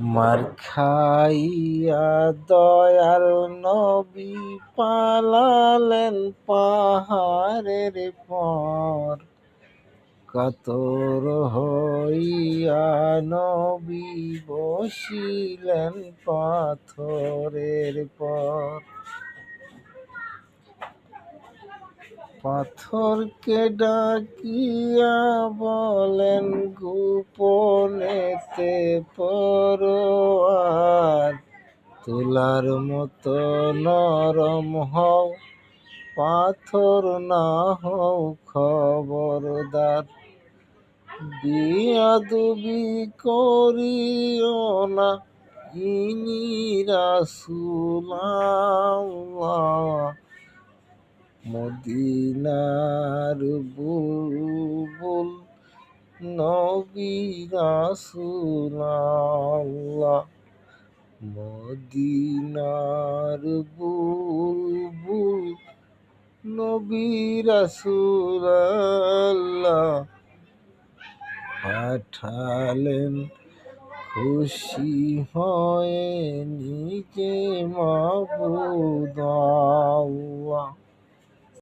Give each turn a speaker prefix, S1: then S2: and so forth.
S1: মার খাইয়া দয়াল নবী পালালেন পাহাড়ের পর। কাতর হইয়া নবী বসিলেন পাথরের পর। পাথরকে ডাকিয়া বলেন গোপনেতে পরোয়ার, তুলার মতো নরম হও, পাথর না হও খবরদার। বেয়াদবি করিও না, ইনি রাসূলুল্লাহ, মদিনার বুলবুল নবী রাসূলুল্লাহ, মদিনার বুলবুল নবী রাসূলুল্লাহ। পাঠালেন খুশি হয়ে নিজে মাবুদ আল্লাহ।